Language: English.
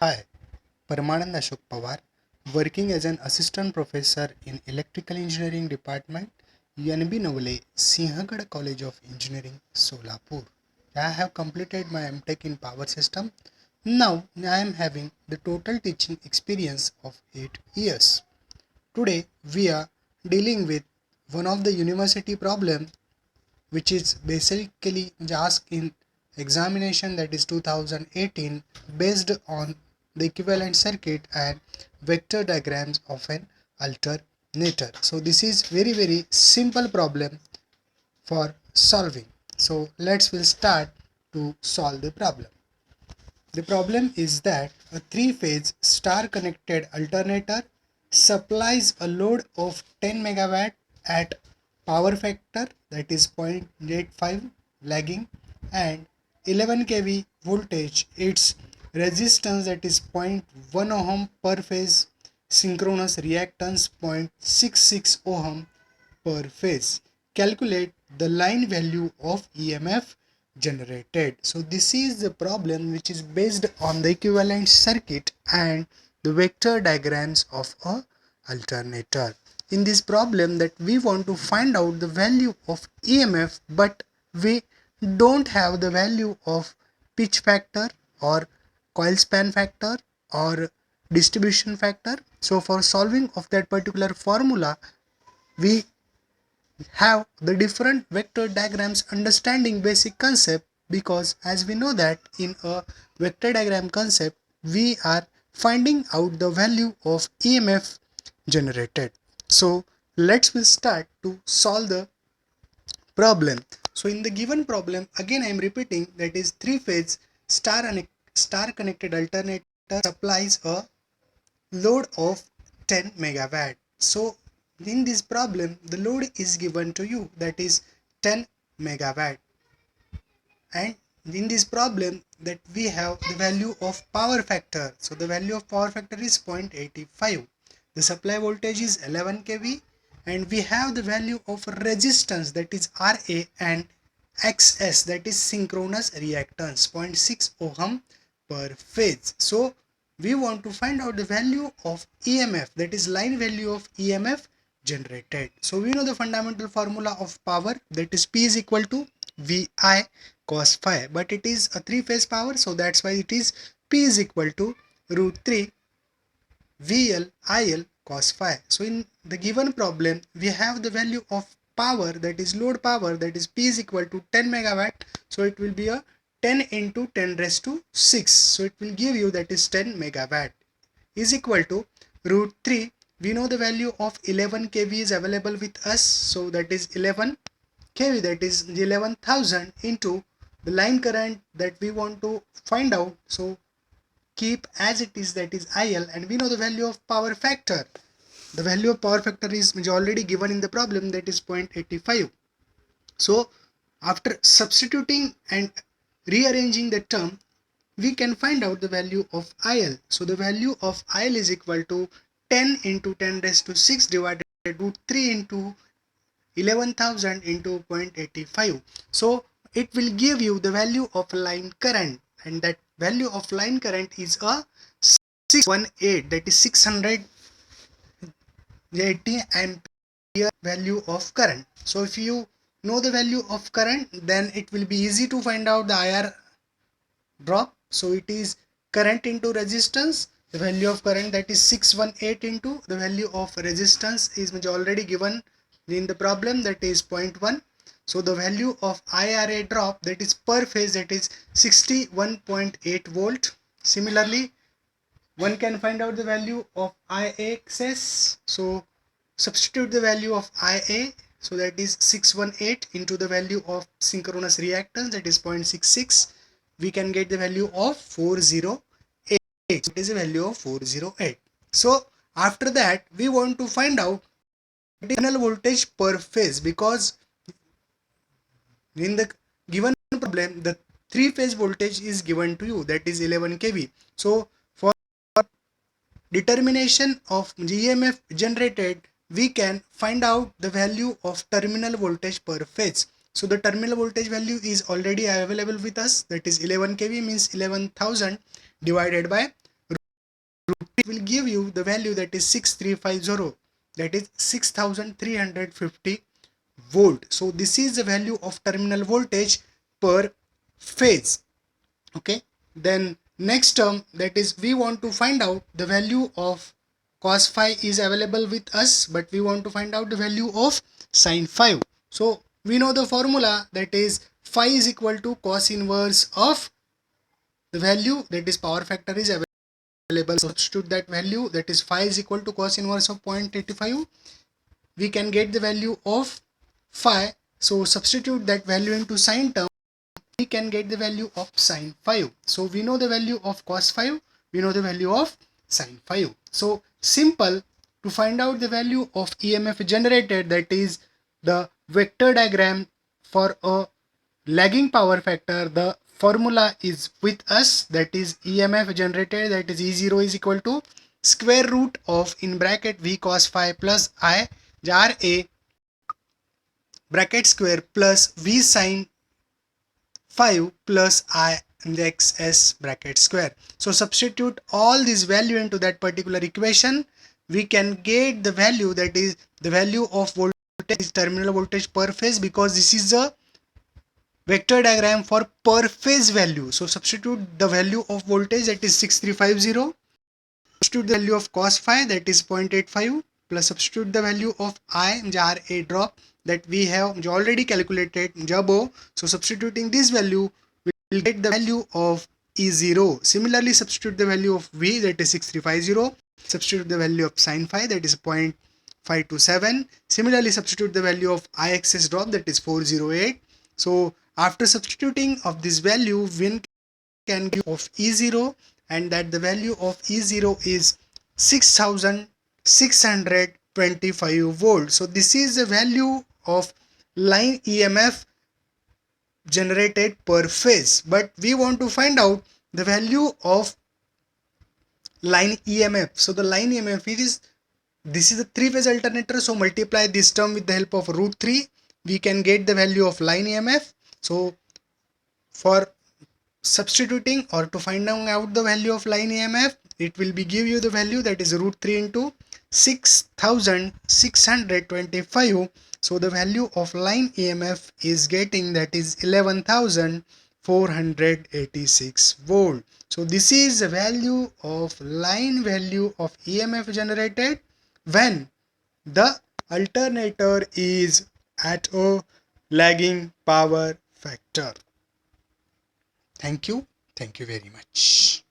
Hi, Paramanand Ashok Pawar, working as an assistant professor in Electrical Engineering Department, UNB Navale, Sinhagad College of Engineering, Solapur. I have completed my MTech in Power System. Now I am having the total teaching experience of 8 years. Today we are dealing with one of the university problem which is basically asked in examination, that is 2018, based on the equivalent circuit and vector diagrams of an alternator. So this is very simple problem for solving. So we'll start to solve the problem. The problem is that a three-phase star-connected alternator supplies a load of 10 megawatt at power factor, that is 0.85 lagging, and 11 kV voltage. Its resistance, that is 0.1 ohm per phase, synchronous reactance 0.66 ohm per phase. Calculate the line value of EMF generated. So this is the problem which is based on the equivalent circuit and the vector diagrams of a alternator. In this problem, that we want to find out the value of EMF, but we don't have the value of pitch factor or coil span factor or distribution factor. So for solving of that particular formula, we have the different vector diagrams understanding basic concept, because as we know that in a vector diagram concept we are finding out the value of EMF generated. So let's start to solve the problem. So in the given problem, again I am repeating, that is three phase star connected alternator supplies a load of 10 megawatt. So in this problem the load is given to you, that is 10 megawatt, and in this problem that we have the value of power factor. So the value of power factor is 0.85. The supply voltage is 11 kV, and we have the value of resistance, that is Ra, and XS, that is synchronous reactance 0.6 ohm per phase. So we want to find out the value of EMF, that is line value of EMF generated. So we know the fundamental formula of power, that is P is equal to VI cos phi, but it is a three-phase power, so that's why it is P is equal to root 3 VL IL cos phi. So in the given problem we have the value of power, that is load power, that is P is equal to 10 megawatt, so it will be a 10 into 10 raised to 6, so it will give you, that is 10 megawatt, is equal to root 3. We know the value of 11 kV is available with us, so that is 11 kV, that is 11,000 into the line current that we want to find out. So keep as it is, that is IL, and we know the value of power factor. The value of power factor is already given in the problem, that is 0.85. So after substituting and rearranging the term, we can find out the value of IL. So the value of IL is equal to 10 into 10 raised to 6 divided by 3 into 11,000 into 0.85. So it will give you the value of line current, and that value of line current is a 618, that is 680 ampere value of current. So if you know the value of current, then it will be easy to find out the IR drop. So it is current into resistance. The value of current, that is 618 into the value of resistance is already given in the problem, that is 0.1. So the value of IRA drop, that is per phase, that is 61.8 volt. Similarly, one can find out the value of IAXS. So substitute the value of IA, so that is 618 into the value of synchronous reactance, that is 0.66. We can get the value of 408. It is a value of 408. So after that we want to find out terminal voltage per phase, because in the given problem the three phase voltage is given to you, that is 11 kV. So for determination of EMF generated, we can find out the value of terminal voltage per phase. So the terminal voltage value is already available with us, that is 11 kV, means 11,000 divided by will give you the value that is 6350, that is 6350 volt. So this is the value of terminal voltage per phase. Okay, then next term, that is we want to find out the value of cos phi is available with us, but we want to find out the value of sin phi. So we know the formula, that is phi is equal to cos inverse of the value, that is power factor is available. Substitute that value, that is phi is equal to cos inverse of 0.85. We can get the value of phi. So substitute that value into sine term, we can get the value of sin phi. So we know the value of cos phi, we know the value of sin phi. So simple, to find out the value of EMF generated, that is the vector diagram for a lagging power factor, the formula is with us, that is EMF generated, that is E0 is equal to square root of, in bracket, V cos phi plus I jar A bracket square plus V sin 5 plus I xs bracket square. So substitute all this value into that particular equation, we can get the value, that is the value of voltage, terminal voltage per phase, because this is the vector diagram for per phase value. So substitute the value of voltage, that is 6350, substitute the value of cos phi, that is 0.85, plus substitute the value of I jar A drop that we have already calculated jabo. So substituting this value, we will get the value of E0. Similarly, substitute the value of V, that is 6350, substitute the value of sin phi, that is 0.527. Similarly, substitute the value of IXS drop, that is 408. So after substituting of this value, we can give of E0, and that the value of E0 is 6625 volts. So this is the value of line EMF generated per phase, but we want to find out the value of line EMF. So the line EMF is, this is a three-phase alternator, so multiply this term with the help of root 3, we can get the value of line EMF. So for substituting or to find out the value of line EMF, it will be give you the value, that is root 3 into 6625. So the value of line EMF is getting, that is 11,486 volt. So this is the value of line value of EMF generated when the alternator is at a lagging power factor. Thank you very much.